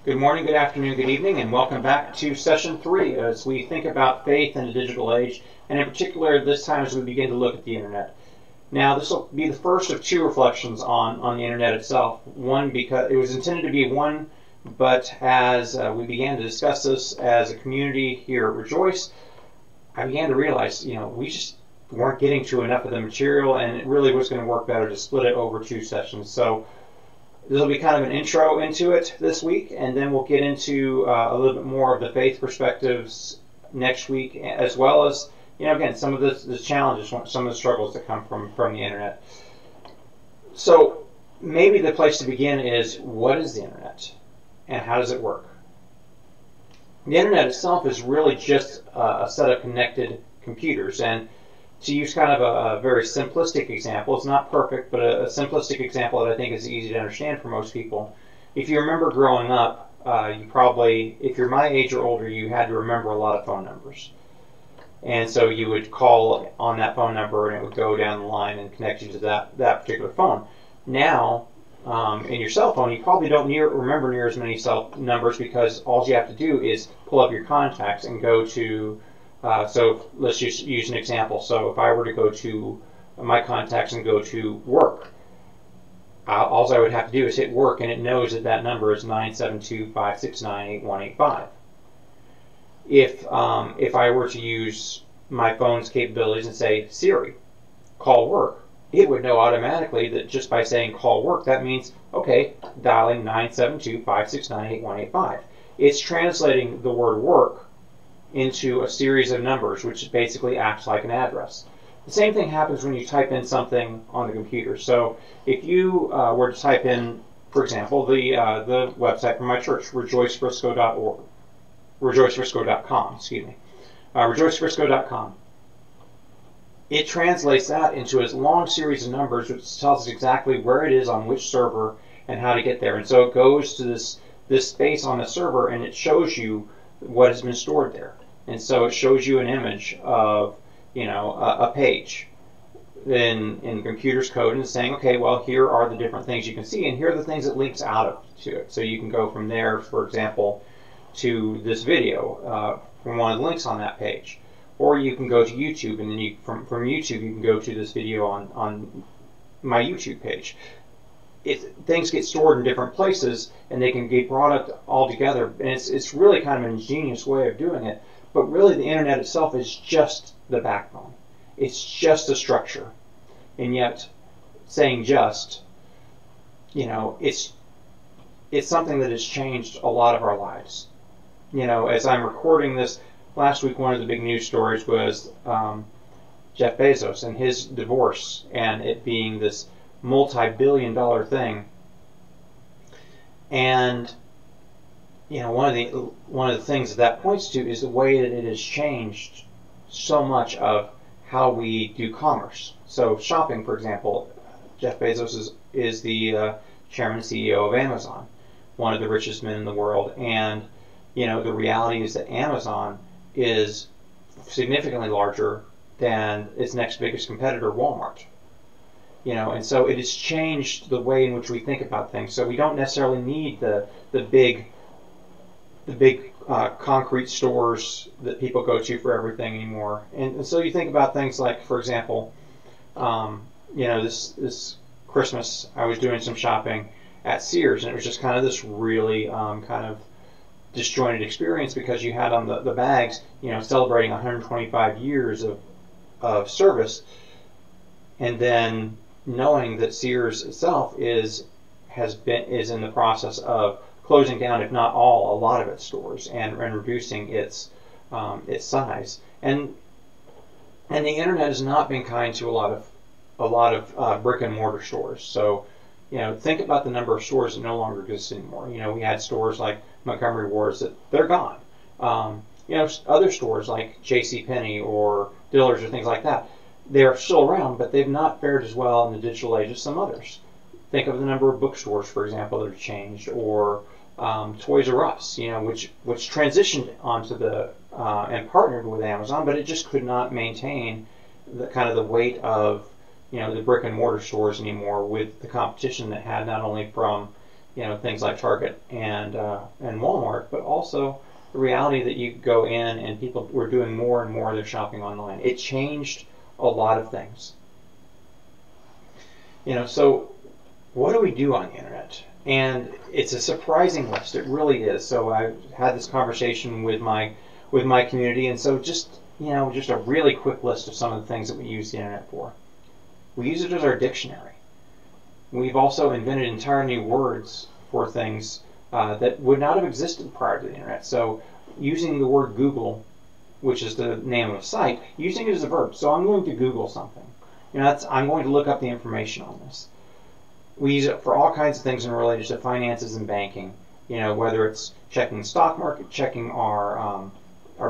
Good morning, good afternoon, good evening, and welcome back to session 3 as we think about faith in the digital age, and in particular this time as we begin to look at the internet. Now, this will be the first of 2 reflections on the internet itself. One, because it was intended to be one, but as we began to discuss this as a community here at Rejoice, I began to realize, we just weren't getting to enough of the material, and it really was going to work better to split it over 2 sessions. So this will be kind of an intro into it this week, and then we'll get into a little bit more of the faith perspectives next week, as well as, again, some of the challenges, some of the struggles that come from the internet. So maybe the place to begin is, what is the internet, and how does it work? The internet itself is really just a set of connected computers, and to use kind of a very simplistic example, it's not perfect, but a simplistic example that I think is easy to understand for most people. If you remember growing up, you probably, if you're my age or older, you had to remember a lot of phone numbers. And so you would call on that phone number and it would go down the line and connect you to that particular phone. Now, in your cell phone, you probably don't remember near as many cell numbers because all you have to do is pull up your contacts and go to so let's just use an example. So if I were to go to my contacts and go to work, all I would have to do is hit work, and it knows that number is 972-569-8185. If I were to use my phone's capabilities and say, Siri, call work, it would know automatically that just by saying call work, that means, okay, dialing 972-569-8185. It's translating the word work into a series of numbers, which basically acts like an address. The same thing happens when you type in something on the computer. So if you were to type in, for example, the website for my church, rejoicefrisco.org, rejoicefrisco.com, excuse me, rejoicefrisco.com, it translates that into a long series of numbers, which tells us exactly where it is on which server and how to get there. And so it goes to this space on the server, and it shows you what has been stored there. And so it shows you an image of, a page in computer's code, and saying, okay, well, here are the different things you can see, and here are the things it links out of to it. So you can go from there, for example, to this video from one of the links on that page. Or you can go to YouTube, and then from YouTube you can go to this video on my YouTube page. Things get stored in different places, and they can get brought up all together, and it's really kind of an ingenious way of doing it. But really, the internet itself is just the backbone. It's just the structure, and yet, saying just, it's something that has changed a lot of our lives. As I'm recording this, last week one of the big news stories was Jeff Bezos and his divorce, and it being this multi-billion-dollar thing. And one of the things that points to is the way that it has changed so much of how we do commerce. So shopping, for example, Jeff Bezos is the chairman and CEO of Amazon, one of the richest men in the world. And the reality is that Amazon is significantly larger than its next biggest competitor, Walmart. And so it has changed the way in which we think about things. So we don't necessarily need the big concrete stores that people go to for everything anymore. And so you think about things like, for example, this Christmas I was doing some shopping at Sears, and it was just kind of this really kind of disjointed experience, because you had on the bags, celebrating 125 years of service, and then knowing that Sears itself is in the process of closing down, if not a lot of its stores, and reducing its size. And the internet has not been kind to a lot of brick and mortar stores. So think about the number of stores that no longer exist anymore. We had stores like Montgomery Ward's that they're gone. Other stores like JCPenney or Dillard's or things like that, they're still around, but they've not fared as well in the digital age as some others. Think of the number of bookstores, for example, that have changed, or Toys R Us, which transitioned onto and partnered with Amazon, but it just could not maintain the weight of the brick and mortar stores anymore, with the competition that had not only from things like Target and Walmart, but also the reality that you go in and people were doing more and more of their shopping online. It changed a lot of things. So what do we do on the internet? And it's a surprising list. It really is. So I had this conversation with my community, and so just a really quick list of some of the things that we use the internet for. We use it as our dictionary. We've also invented entirely new words for things that would not have existed prior to the internet. So using the word Google, which is the name of a site, using it as a verb. So I'm going to Google something. I'm going to look up the information on this. We use it for all kinds of things in relation to finances and banking. Whether it's checking the stock market, checking our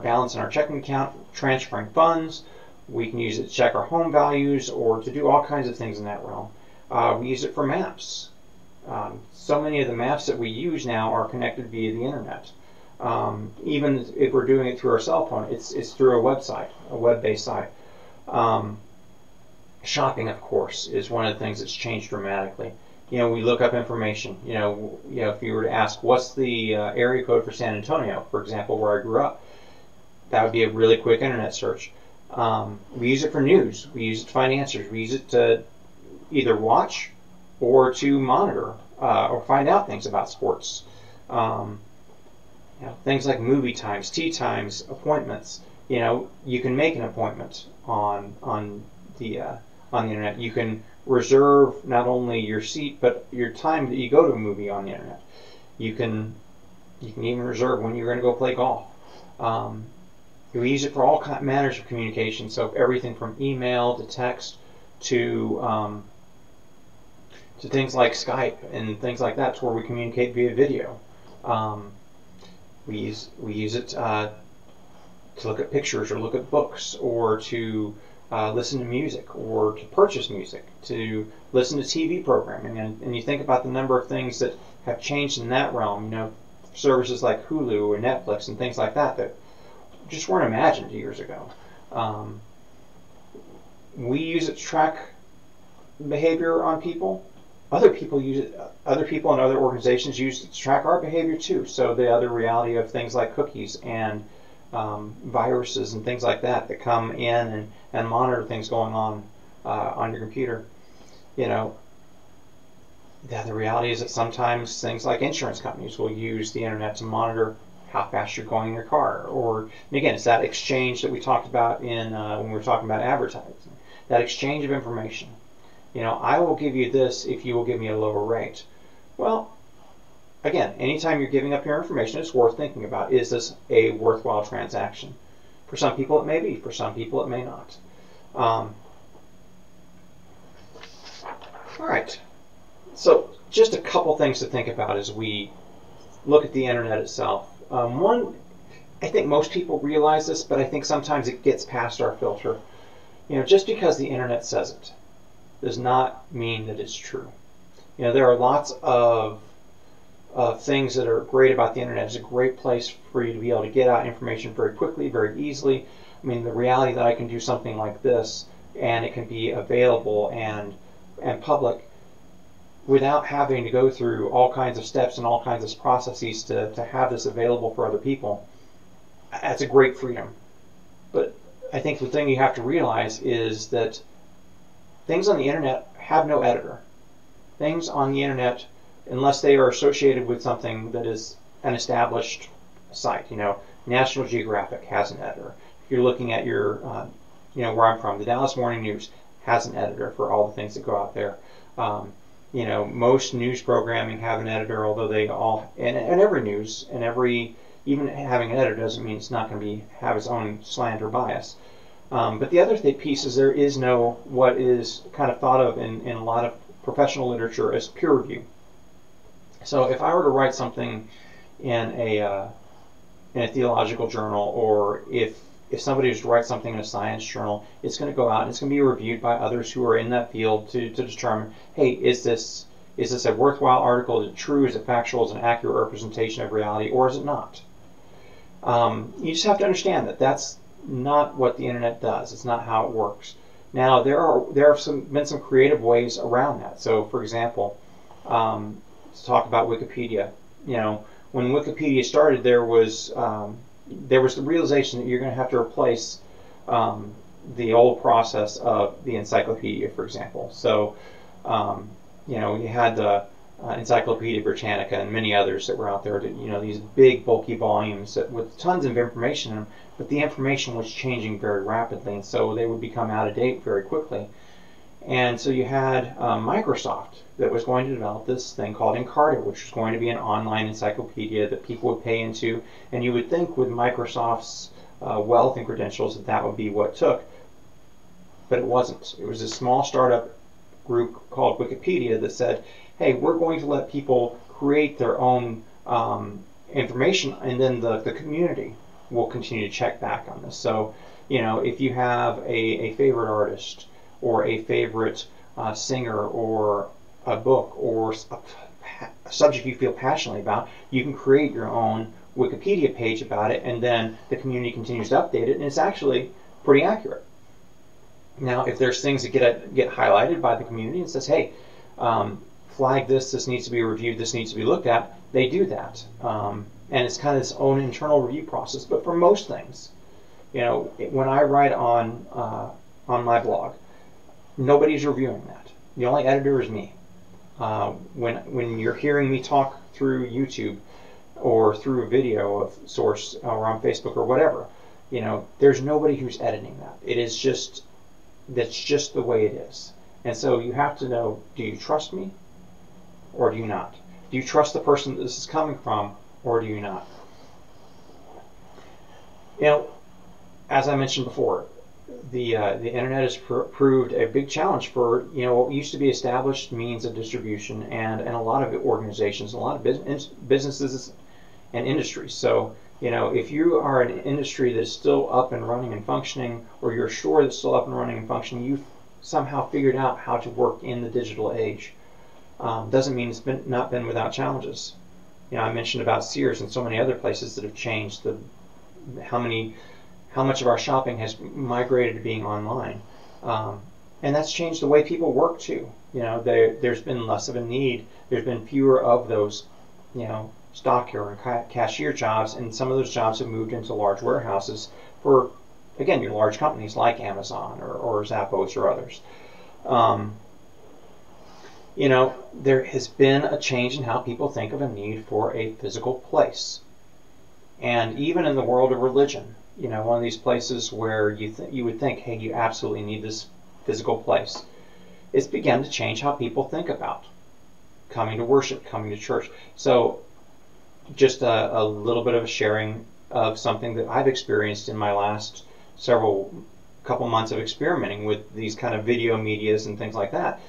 balance in our checking account, transferring funds. We can use it to check our home values or to do all kinds of things in that realm. We use it for maps. So many of the maps that we use now are connected via the internet. Even if we're doing it through our cell phone, it's through a website, a web-based site. Shopping, of course, is one of the things that's changed dramatically. We look up information. If you were to ask, what's the area code for San Antonio, for example, where I grew up, that would be a really quick internet search. We use it for news. We use it to find answers. We use it to either watch or to monitor or find out things about sports. Things like movie times, tea times, appointments. You can make an appointment on the internet. You can reserve not only your seat but your time that you go to a movie on the internet. You can even reserve when you're going to go play golf. We use it for all manners of communication. So everything from email to text to things like Skype and things like that, to where we communicate via video. We use it to look at pictures or look at books, or to listen to music, or to purchase music, to listen to TV programming. And you think about the number of things that have changed in that realm. Services like Hulu or Netflix and things like that just weren't imagined years ago. We use it to track behavior on people. Other people use it. Other people and other organizations use it to track our behavior too. So the other reality of things like cookies and viruses and things like that come in and monitor things going on your computer. The other reality is that sometimes things like insurance companies will use the internet to monitor how fast you're going in your car. And again, it's that exchange that we talked about when we were talking about advertising. That exchange of information. I will give you this if you will give me a lower rate. Well, again, anytime you're giving up your information, it's worth thinking about, is this a worthwhile transaction? For some people it may be, for some people it may not. All right, so just a couple things to think about as we look at the internet itself. One, I think most people realize this, but I think sometimes it gets past our filter. Just because the internet says it does not mean that it's true. There are lots of things that are great about the internet. It's a great place for you to be able to get out information very quickly, very easily. The reality that I can do something like this and it can be available and public without having to go through all kinds of steps and all kinds of processes to have this available for other people, that's a great freedom. But I think the thing you have to realize is that things on the internet have no editor. Things on the internet, unless they are associated with something that is an established site, National Geographic has an editor. If you're looking at your, where I'm from, the Dallas Morning News has an editor for all the things that go out there. Most news programming have an editor, although they all, and every news, and even having an editor doesn't mean it's not going to have its own slant or bias. But the other piece is there is what is kind of thought of in a lot of professional literature as peer review. So if I were to write something in a theological journal, or if somebody was to write something in a science journal, it's going to go out and it's going to be reviewed by others who are in that field to determine, hey, is this a worthwhile article? Is it true? Is it factual? Is it an accurate representation of reality? Or is it not? You just have to understand that that's not what the internet does. It's not how it works. Now, there have been some creative ways around that. So, for example, to talk about Wikipedia. When Wikipedia started, there was the realization that you're going to have to replace the old process of the encyclopedia, for example. So, you had the Encyclopedia Britannica and many others that were out there. These big, bulky volumes with tons of information in them, but the information was changing very rapidly, and so they would become out of date very quickly. And so you had Microsoft that was going to develop this thing called Encarta, which was going to be an online encyclopedia that people would pay into. And you would think with Microsoft's wealth and credentials that would be what it took. But it wasn't. It was a small startup group called Wikipedia that said, hey, we're going to let people create their own information, and then the community will continue to check back on this. So, if you have a favorite artist, or a favorite singer, or a book, or a subject you feel passionately about, you can create your own Wikipedia page about it, and then the community continues to update it, and it's actually pretty accurate. Now, if there's things that get highlighted by the community and says, hey, flag this needs to be reviewed, this needs to be looked at, they do that. And it's kind of its own internal review process. But for most things, when I write on my blog, nobody's reviewing that. The only editor is me. When you're hearing me talk through YouTube or through a video of source or on Facebook or whatever, there's nobody who's editing that. That's just the way it is. And so you have to know, do you trust me or do you not? Do you trust the person that this is coming from or do you not? As I mentioned before, the internet has proved a big challenge for what used to be established means of distribution and a lot of organizations, a lot of businesses and industries. So if you are an industry that's still up and running and functioning, or you're a store that's still up and running and functioning, you've somehow figured out how to work in the digital age. Doesn't mean it's not been without challenges. I mentioned about Sears and so many other places that have changed how much of our shopping has migrated to being online. And that's changed the way people work too. There's been less of a need. There's been fewer of those, stockyard and cashier jobs, and some of those jobs have moved into large warehouses for, again, your large companies like Amazon or Zappos or others. There has been a change in how people think of a need for a physical place. And even in the world of religion, one of these places where you would think, hey, you absolutely need this physical place, it's begun to change how people think about coming to worship, coming to church. So just a little bit of a sharing of something that I've experienced in my last couple months of experimenting with these kind of video medias and things like that,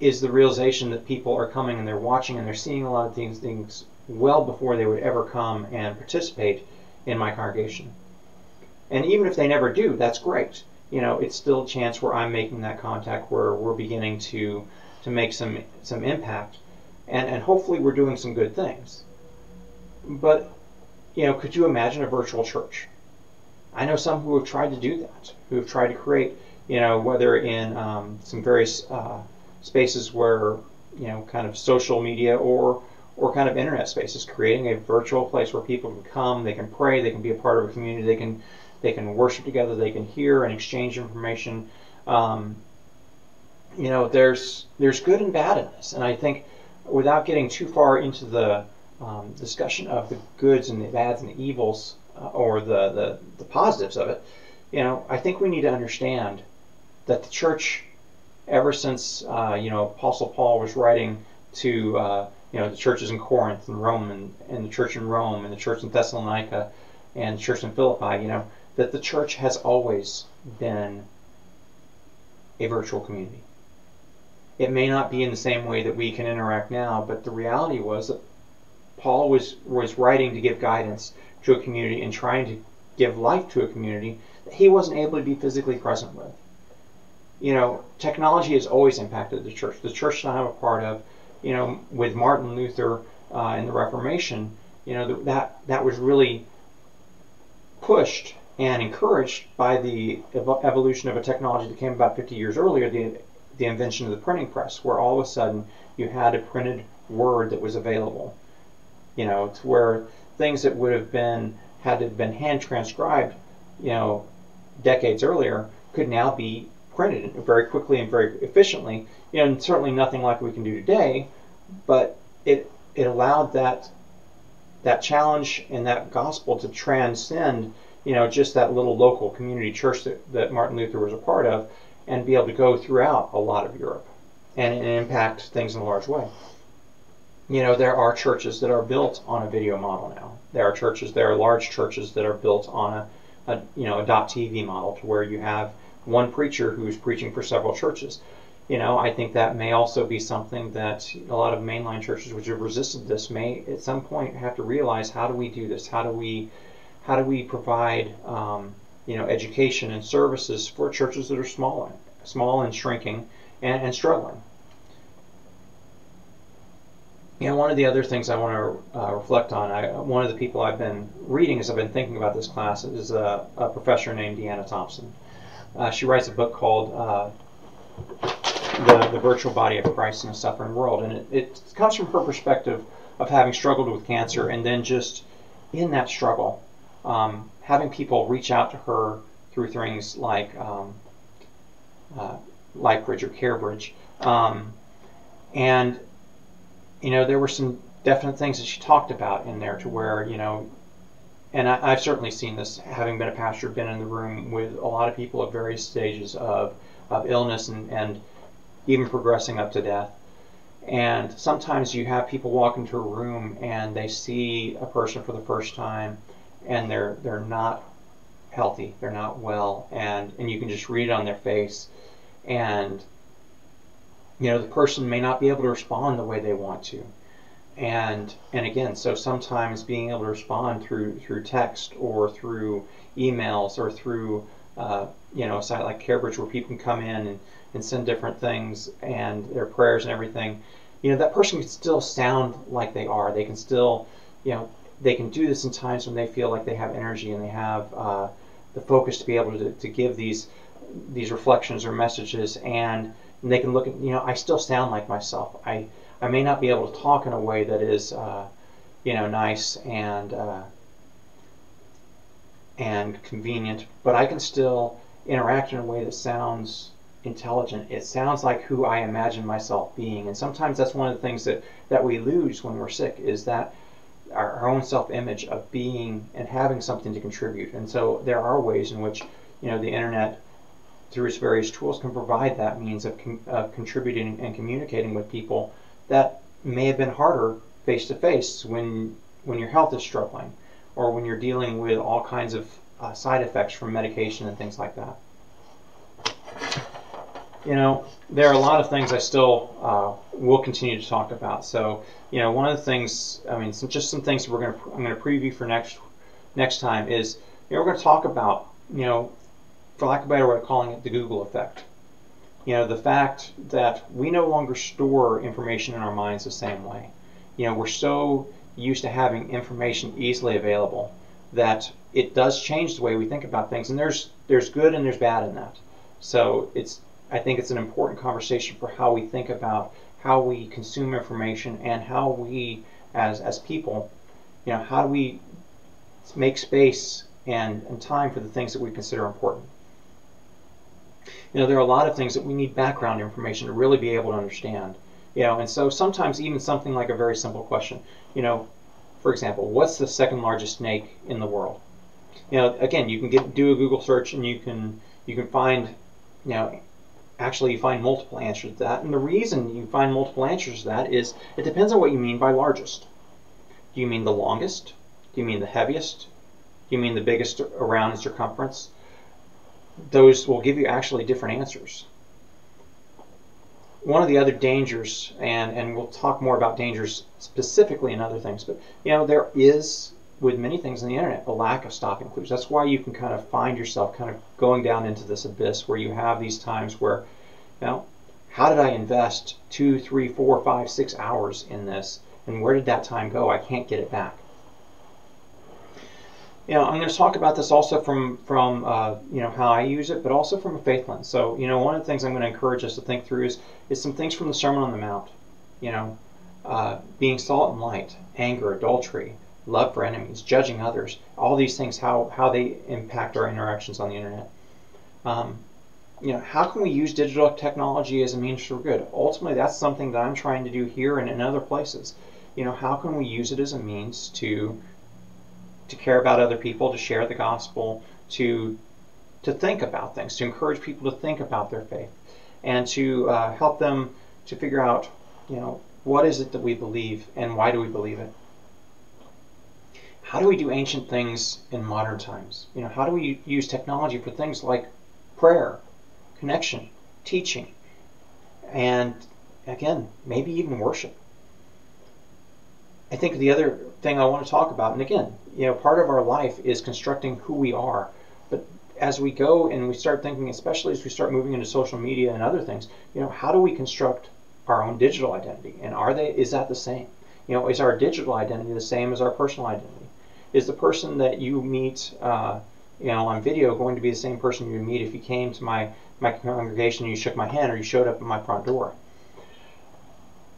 is the realization that people are coming and they're watching and they're seeing a lot of things well before they would ever come and participate in my congregation. And even if they never do, that's great. It's still a chance where I'm making that contact, where we're beginning to make some impact, and hopefully we're doing some good things. But could you imagine a virtual church? I know some who have tried to do that, who have tried to create, whether in some various spaces where kind of social media or kind of internet spaces, creating a virtual place where people can come, they can pray, they can be a part of a community, they can worship together, they can hear and exchange information. There's good and bad in this, and I think without getting too far into the discussion of the goods and the bads and the evils or the positives of it, I think we need to understand that the church, ever since Apostle Paul was writing to the churches in Corinth and Rome and the church in Rome and the church in Thessalonica and the church in Philippi, that the church has always been a virtual community. It may not be in the same way that we can interact now, but the reality was that Paul was writing to give guidance to a community and trying to give life to a community that he wasn't able to be physically present with. Technology has always impacted the church. The church that I'm a part of, with Martin Luther and the Reformation, that was really pushed and encouraged by the evolution of a technology that came about 50 years earlier, the invention of the printing press, where all of a sudden you had a printed word that was available. You know, to where things that would have had to have been hand transcribed, you know, decades earlier, could now be printed very quickly and very efficiently. You know, and certainly nothing like we can do today, but it allowed that challenge and that gospel to transcend, you know, just that little local community church that Martin Luther was a part of, and be able to go throughout a lot of Europe and impact things in a large way. You know, there are churches that are built on a video model now. There are large churches that are built on a .tv model, to where you have one preacher who's preaching for several churches. You know, I think that may also be something that a lot of mainline churches which have resisted this may at some point have to realize, how do we do this? How do we provide education and services for churches that are small and shrinking and struggling? You know, one of the other things I want to reflect on, one of the people I've been reading as I've been thinking about this class is a professor named Deanna Thompson. She writes a book called the Virtual Body of Christ in a Suffering World, and it comes from her perspective of having struggled with cancer, and then just in that struggle, having people reach out to her through things like LifeBridge or CareBridge, and you know, there were some definite things that she talked about in there, to where, you know, and I've certainly seen this, having been a pastor, been in the room with a lot of people at various stages of illness and even progressing up to death. And sometimes you have people walk into a room and they see a person for the first time, and they're not healthy, they're not well, and you can just read it on their face. And you know, the person may not be able to respond the way they want to. And again, so sometimes being able to respond through text or through emails or through a site like CareBridge, where people can come in and send different things and their prayers and everything, you know, that person can still sound like they are. They can still, you know, they can do this in times when they feel like they have energy and they have the focus to be able to give these reflections or messages, and they can look at, you know, I still sound like myself. I may not be able to talk in a way that is, nice and convenient, but I can still interact in a way that sounds intelligent. It sounds like who I imagine myself being. And sometimes that's one of the things that we lose when we're sick, is that our own self-image of being and having something to contribute. And so there are ways in which, you know, the internet, through its various tools, can provide that means of contributing and communicating with people that may have been harder face-to-face when your health is struggling, or when you're dealing with all kinds of side effects from medication and things like that. You know, there are a lot of things I still will continue to talk about. So, you know, one of the things, I mean, just some things I'm going to preview for next time is, you know, we're going to talk about, you know, for lack of a better way of calling it, the Google effect. You know, the fact that we no longer store information in our minds the same way. You know, we're so used to having information easily available that it does change the way we think about things. And there's good and there's bad in that. So I think it's an important conversation for how we think about how we consume information, and how we, as people, you know, how do we make space and time for the things that we consider important. You know, there are a lot of things that we need background information to really be able to understand. You know, and so sometimes even something like a very simple question, you know, for example, what's the second largest snake in the world? You know, again, you can do a Google search, and you can find, you know, actually you find multiple answers to that. And the reason you find multiple answers to that is it depends on what you mean by largest. Do you mean the longest? Do you mean the heaviest? Do you mean the biggest around in circumference? Those will give you actually different answers. One of the other dangers, and we'll talk more about dangers specifically in other things, but you know, there is, with many things on the internet, a lack of stopping clues. That's why you can kind of find yourself kind of going down into this abyss where you have these times where, you know, how did I invest 2, 3, 4, 5, 6 hours in this, and where did that time go? I can't get it back. You know, I'm going to talk about this also from you know, how I use it, but also from a faith lens. So, you know, one of the things I'm going to encourage us to think through is some things from the Sermon on the Mount. You know, being salt and light, anger, adultery, love for enemies, judging others, all these things, how they impact our interactions on the internet. How can we use digital technology as a means for good? Ultimately, that's something that I'm trying to do here and in other places. How can we use it as a means to care about other people, to share the gospel, to think about things, to encourage people to think about their faith, and to help them to figure out, what is it that we believe and why do we believe it? How do we do ancient things in modern times? How do we use technology for things like prayer, connection, teaching, and again, maybe even worship? I think the other thing I want to talk about, and again, part of our life is constructing who we are. But as we go and we start thinking, especially as we start moving into social media and other things, how do we construct our own digital identity? And is that the same? Is our digital identity the same as our personal identity? Is the person that you meet, on video going to be the same person you would meet if you came to my congregation and you shook my hand or you showed up at my front door?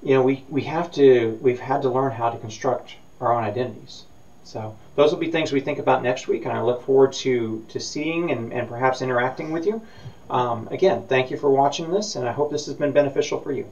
We've had to learn how to construct our own identities. So those will be things we think about next week, and I look forward to seeing and perhaps interacting with you. Again, thank you for watching this, and I hope this has been beneficial for you.